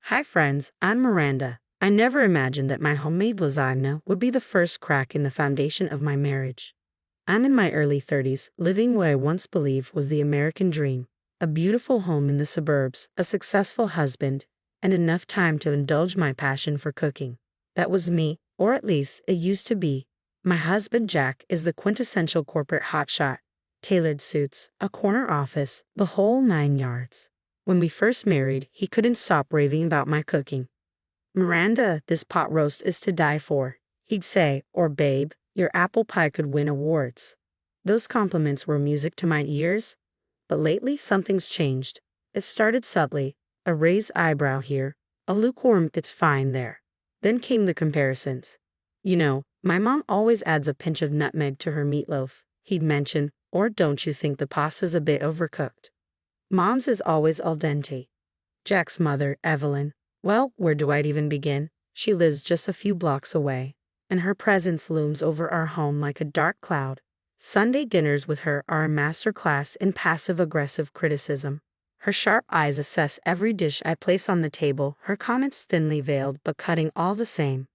Hi friends, I'm Miranda. I never imagined that my homemade lasagna would be the first crack in the foundation of my marriage. I'm in my early 30s, living what I once believed was the American dream. A beautiful home in the suburbs, a successful husband, and enough time to indulge my passion for cooking. That was me, or at least it used to be. My husband Jack is the quintessential corporate hotshot. Tailored suits, a corner office, the whole 9 yards. When we first married, he couldn't stop raving about my cooking. "Miranda, this pot roast is to die for," he'd say, or "Babe, your apple pie could win awards." Those compliments were music to my ears. But lately, something's changed. It started subtly, a raised eyebrow here, a lukewarm "it's fine" there. Then came the comparisons. My mom always adds a pinch of nutmeg to her meatloaf, he'd mention, or "don't you think the pasta's a bit overcooked?" Mom's is always al dente. Jack's mother, Evelyn, well, where do I even begin? She lives just a few blocks away, and her presence looms over our home like a dark cloud. Sunday dinners with her are a master class in passive-aggressive criticism. Her sharp eyes assess every dish I place on the table, her comments thinly veiled but cutting all the same.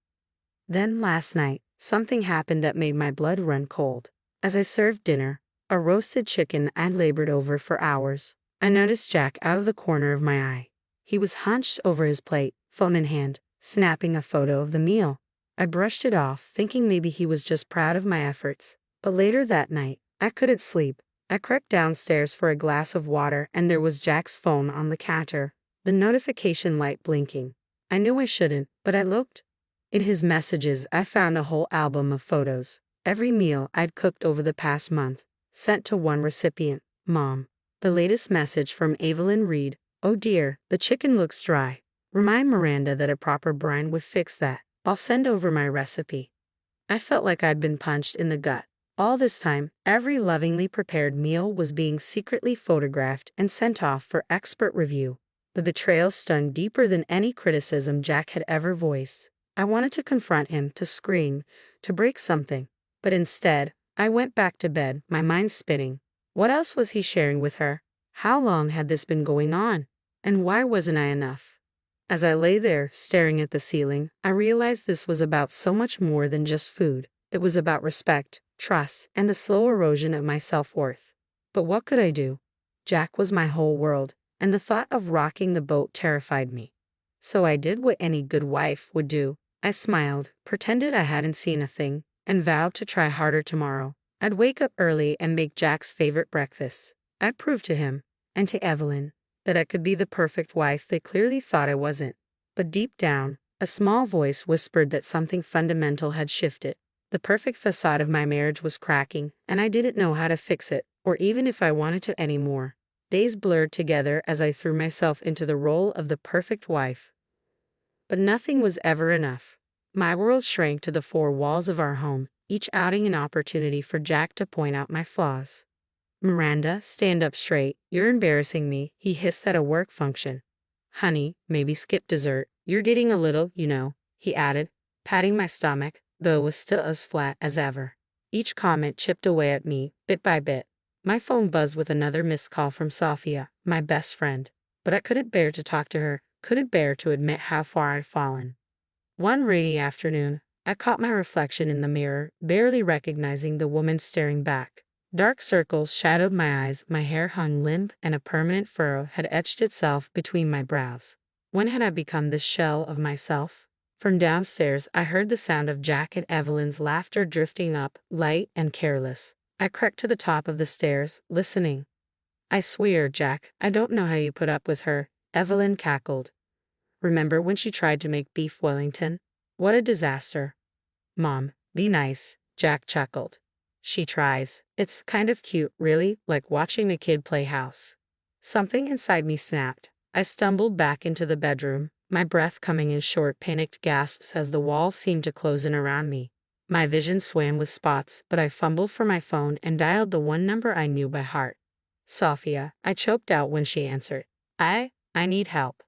Then last night, something happened that made my blood run cold. As I served dinner, a roasted chicken I'd labored over for hours, I noticed Jack out of the corner of my eye. He was hunched over his plate, phone in hand, snapping a photo of the meal. I brushed it off, thinking maybe he was just proud of my efforts. But later that night, I couldn't sleep. I crept downstairs for a glass of water, and there was Jack's phone on the counter, the notification light blinking. I knew I shouldn't, but I looked. In his messages, I found a whole album of photos. Every meal I'd cooked over the past month, sent to one recipient, Mom. The latest message from Evelyn read, "Oh dear, the chicken looks dry. Remind Miranda that a proper brine would fix that. I'll send over my recipe." I felt like I'd been punched in the gut. All this time, every lovingly prepared meal was being secretly photographed and sent off for expert review. The betrayal stung deeper than any criticism Jack had ever voiced. I wanted to confront him, to scream, to break something. But instead, I went back to bed, my mind spinning. What else was he sharing with her? How long had this been going on? And why wasn't I enough? As I lay there, staring at the ceiling, I realized this was about so much more than just food. It was about respect, trust, and the slow erosion of my self-worth. But what could I do? Jack was my whole world, and the thought of rocking the boat terrified me. So I did what any good wife would do. I smiled, pretended I hadn't seen a thing, and vowed to try harder tomorrow. I'd wake up early and make Jack's favorite breakfast. I'd prove to him, and to Evelyn, that I could be the perfect wife they clearly thought I wasn't. But deep down, a small voice whispered that something fundamental had shifted. The perfect facade of my marriage was cracking, and I didn't know how to fix it, or even if I wanted to anymore. Days blurred together as I threw myself into the role of the perfect wife. But nothing was ever enough. My world shrank to the four walls of our home, each outing an opportunity for Jack to point out my flaws. "Miranda, stand up straight. You're embarrassing me," he hissed at a work function. "Honey, maybe skip dessert. You're getting a little, he added, patting my stomach, though it was still as flat as ever. Each comment chipped away at me, bit by bit. My phone buzzed with another missed call from Sophia, my best friend. But I couldn't bear to talk to her, couldn't bear to admit how far I'd fallen. One rainy afternoon, I caught my reflection in the mirror, barely recognizing the woman staring back. Dark circles shadowed my eyes, my hair hung limp, and a permanent furrow had etched itself between my brows. When had I become this shell of myself? From downstairs, I heard the sound of Jack and Evelyn's laughter drifting up, light and careless. I crept to the top of the stairs, listening. "I swear, Jack, I don't know how you put up with her," Evelyn cackled. "Remember when she tried to make beef Wellington? What a disaster." "Mom, be nice," Jack chuckled. "She tries. It's kind of cute, really, like watching a kid play house." Something inside me snapped. I stumbled back into the bedroom, my breath coming in short, panicked gasps as the walls seemed to close in around me. My vision swam with spots, but I fumbled for my phone and dialed the one number I knew by heart. "Sophia," I choked out when she answered. I need help."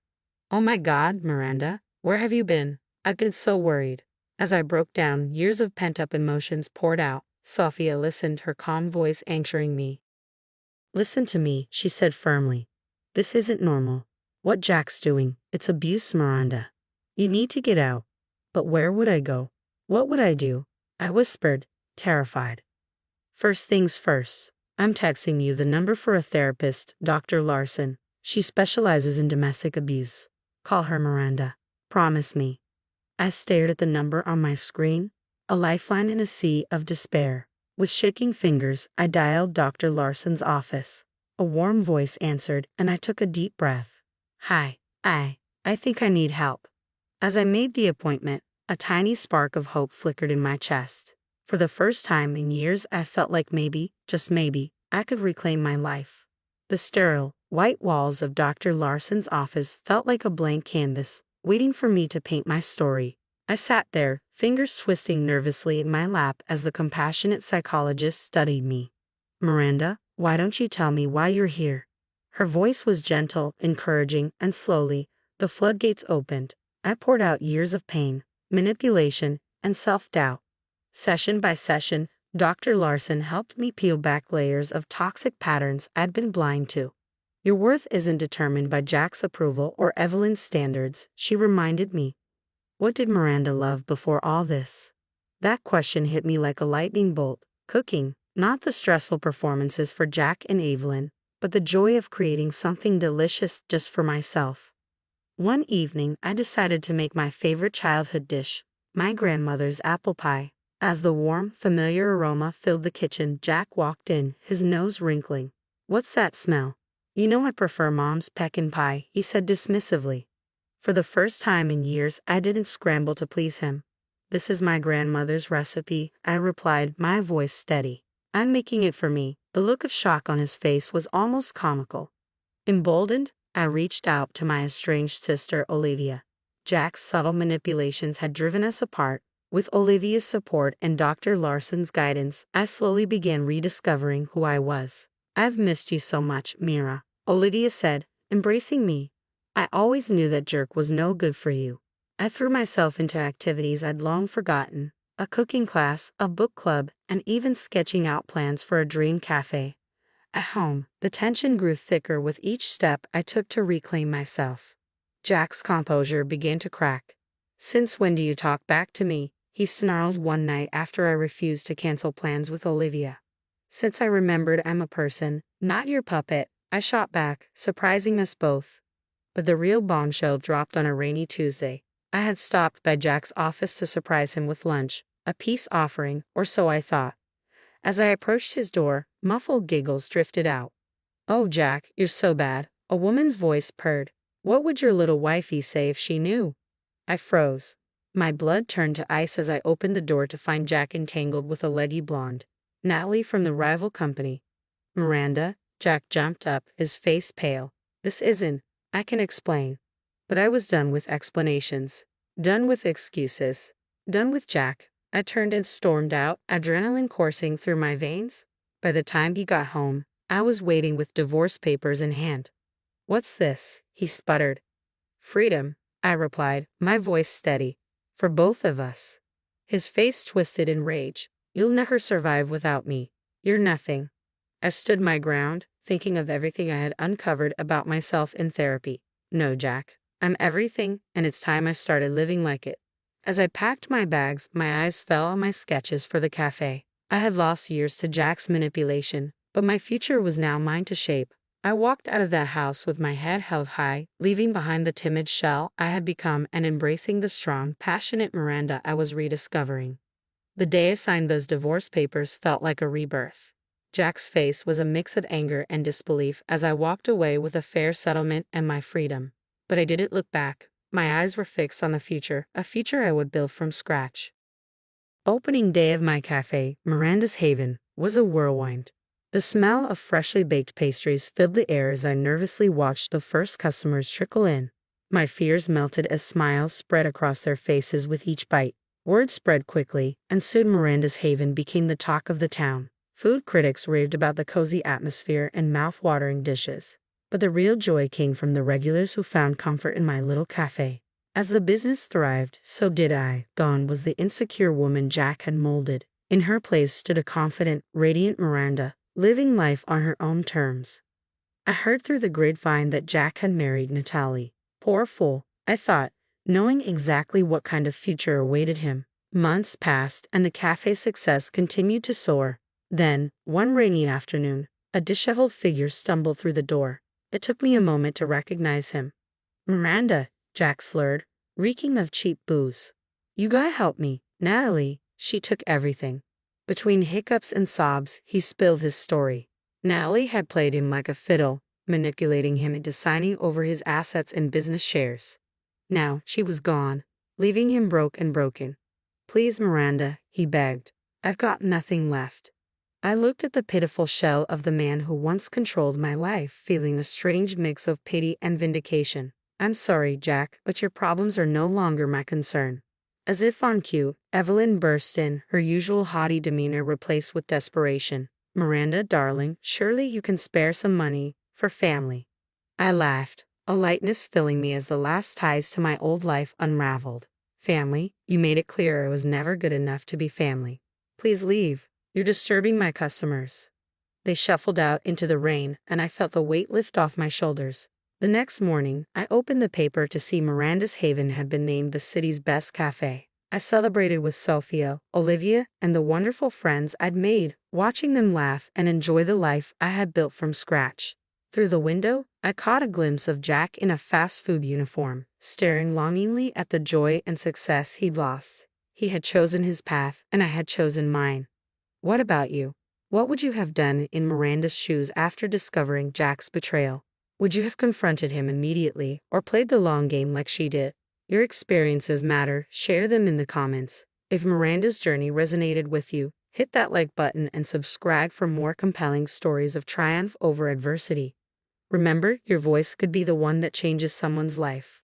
"Oh my God, Miranda, where have you been? I've been so worried." As I broke down, years of pent-up emotions poured out. Sophia listened, her calm voice anchoring me. "Listen to me," she said firmly. "This isn't normal. What Jack's doing? It's abuse, Miranda. You need to get out. But where would I go? What would I do? I whispered, terrified. First things first. I'm texting you the number for a therapist, Dr. Larson. She specializes in domestic abuse. Call her, Miranda. Promise me. I stared at the number on my screen, a lifeline in a sea of despair. With shaking fingers, I dialed Dr. Larson's office. A warm voice answered, and I took a deep breath. Hi, I think I need help. As I made the appointment, a tiny spark of hope flickered in my chest. For the first time in years, I felt like maybe, just maybe, I could reclaim my life. The sterile, white walls of Dr. Larson's office felt like a blank canvas, waiting for me to paint my story. I sat there, fingers twisting nervously in my lap as the compassionate psychologist studied me. Miranda, why don't you tell me why you're here? Her voice was gentle, encouraging, and slowly, the floodgates opened. I poured out years of pain, manipulation, and self-doubt. Session by session, Dr. Larson helped me peel back layers of toxic patterns I'd been blind to. Your worth isn't determined by Jack's approval or Evelyn's standards, she reminded me. What did Miranda love before all this? That question hit me like a lightning bolt. Cooking, not the stressful performances for Jack and Evelyn, but the joy of creating something delicious just for myself. One evening, I decided to make my favorite childhood dish, my grandmother's apple pie. As the warm, familiar aroma filled the kitchen, Jack walked in, his nose wrinkling. What's that smell? You know I prefer Mom's pecan pie, he said dismissively. For the first time in years, I didn't scramble to please him. This is my grandmother's recipe, I replied, my voice steady. I'm making it for me. The look of shock on his face was almost comical. Emboldened, I reached out to my estranged sister, Olivia. Jack's subtle manipulations had driven us apart. With Olivia's support and Dr. Larson's guidance, I slowly began rediscovering who I was. I've missed you so much, Mira, Olivia said, embracing me. I always knew that jerk was no good for you. I threw myself into activities I'd long forgotten, a cooking class, a book club, and even sketching out plans for a dream cafe. At home, the tension grew thicker with each step I took to reclaim myself. Jack's composure began to crack. Since when do you talk back to me? He snarled one night after I refused to cancel plans with Olivia. Since I remembered I'm a person, not your puppet, I shot back, surprising us both. But the real bombshell dropped on a rainy Tuesday. I had stopped by Jack's office to surprise him with lunch, a peace offering, or so I thought. As I approached his door, muffled giggles drifted out. Oh, Jack, you're so bad, a woman's voice purred. What would your little wifey say if she knew? I froze. My blood turned to ice as I opened the door to find Jack entangled with a leggy blonde, Natalie from the rival company. Miranda, Jack jumped up, his face pale. This isn't, I can explain. But I was done with explanations, done with excuses, done with Jack. I turned and stormed out, adrenaline coursing through my veins. By the time he got home, I was waiting with divorce papers in hand. What's this? He sputtered. Freedom, I replied, my voice steady. For both of us. His face twisted in rage. You'll never survive without me. You're nothing. I stood my ground, thinking of everything I had uncovered about myself in therapy. No, Jack, I'm everything, and it's time I started living like it. As I packed my bags, my eyes fell on my sketches for the cafe. I had lost years to Jack's manipulation, but my future was now mine to shape. I walked out of that house with my head held high, leaving behind the timid shell I had become and embracing the strong, passionate Miranda I was rediscovering. The day I signed those divorce papers felt like a rebirth. Jack's face was a mix of anger and disbelief as I walked away with a fair settlement and my freedom. But I didn't look back. My eyes were fixed on the future, a future I would build from scratch. Opening day of my cafe, Miranda's Haven, was a whirlwind. The smell of freshly baked pastries filled the air as I nervously watched the first customers trickle in. My fears melted as smiles spread across their faces with each bite. Word spread quickly, and soon Miranda's Haven became the talk of the town. Food critics raved about the cozy atmosphere and mouth-watering dishes. But the real joy came from the regulars who found comfort in my little cafe. As the business thrived, so did I. Gone was the insecure woman Jack had molded. In her place stood a confident, radiant Miranda, living life on her own terms. I heard through the grapevine that Jack had married Natalie. Poor fool, I thought, knowing exactly what kind of future awaited him. Months passed and the cafe's success continued to soar. Then, one rainy afternoon, a disheveled figure stumbled through the door. It took me a moment to recognize him. "Miranda," Jack slurred, reeking of cheap booze. "You gotta help me. Natalie, she took everything." Between hiccups and sobs, he spilled his story. Natalie had played him like a fiddle, manipulating him into signing over his assets and business shares. Now she was gone, leaving him broke and broken. "Please, Miranda," he begged. "I've got nothing left." I looked at the pitiful shell of the man who once controlled my life, feeling a strange mix of pity and vindication. "I'm sorry, Jack, but your problems are no longer my concern." As if on cue, Evelyn burst in, her usual haughty demeanor replaced with desperation. "Miranda, darling, surely you can spare some money for family." I laughed, a lightness filling me as the last ties to my old life unraveled. "Family? You made it clear I was never good enough to be family. Please leave. You're disturbing my customers." They shuffled out into the rain, and I felt the weight lift off my shoulders. The next morning, I opened the paper to see Miranda's Haven had been named the city's best cafe. I celebrated with Sophia, Olivia, and the wonderful friends I'd made, watching them laugh and enjoy the life I had built from scratch. Through the window, I caught a glimpse of Jack in a fast food uniform, staring longingly at the joy and success he'd lost. He had chosen his path, and I had chosen mine. What about you? What would you have done in Miranda's shoes after discovering Jack's betrayal? Would you have confronted him immediately or played the long game like she did? Your experiences matter. Share them in the comments. If Miranda's journey resonated with you, hit that like button and subscribe for more compelling stories of triumph over adversity. Remember, your voice could be the one that changes someone's life.